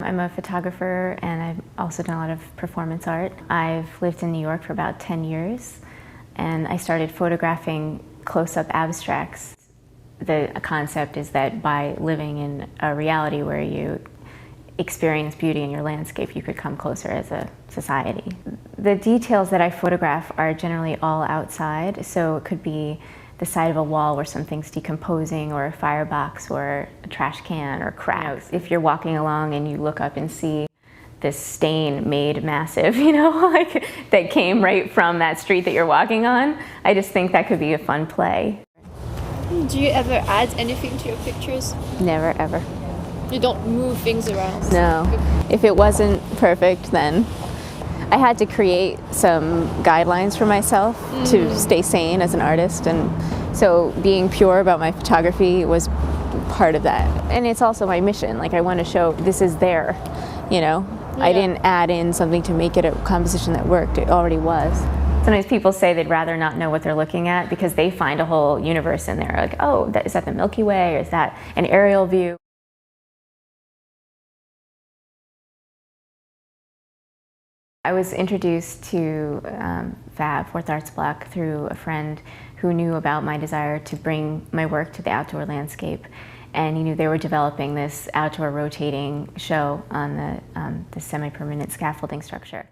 I'm a photographer and I've also done a lot of performance art. I've lived in New York for about 10 years and I started photographing close-up abstracts. The concept is that by living in a reality where you experience beauty in your landscape, you could come closer as a society. The details that I photograph are generally all outside, so it could be the side of a wall where something's decomposing, or a firebox, or a trash can, or cracks. If you're walking along and you look up and see this stain made massive, like that came right from that street that you're walking on, I just think that could be a fun play. Do you ever add anything to your pictures? Never, ever. You don't move things around? No. If it wasn't perfect, then I had to create some guidelines for myself to stay sane as an artist, and so being pure about my photography was part of that. And it's also my mission, like I want to show this is there, Yeah. I didn't add in something to make it a composition that worked, it already was. Sometimes people say they'd rather not know what they're looking at because they find a whole universe in there, like, oh, is that the Milky Way, or is that an aerial view? I was introduced to FAB, Fourth Arts Block, through a friend who knew about my desire to bring my work to the outdoor landscape. And he knew they were developing this outdoor rotating show on the semi-permanent scaffolding structure.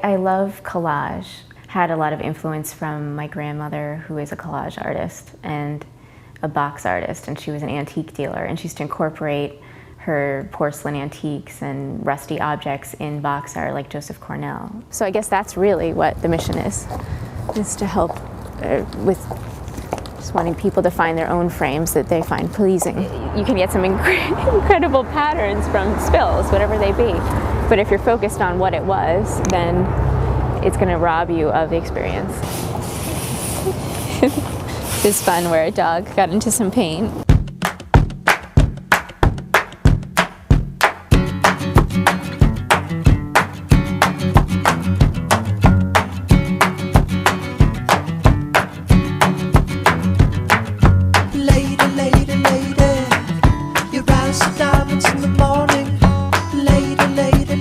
I love collage. Had a lot of influence from my grandmother, who is a collage artist and a box artist, and she was an antique dealer, and she used to incorporate her porcelain antiques and rusty objects in box art, like Joseph Cornell. So I guess that's really what the mission is to help with just wanting people to find their own frames that they find pleasing. You can get some incredible patterns from spills, whatever they be, but if you're focused on what it was, then it's going to rob you of the experience. It's fun where a dog got into some paint.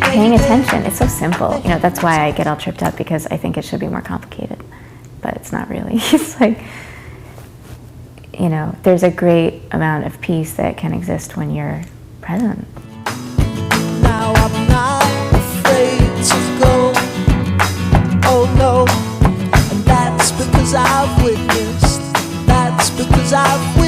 Paying attention, it's so simple. That's why I get all tripped up, because I think it should be more complicated, but it's not really. It's like, there's a great amount of peace that can exist when you're present. Now I'm not afraid to go, oh no, and that's because I've witnessed, that's because I've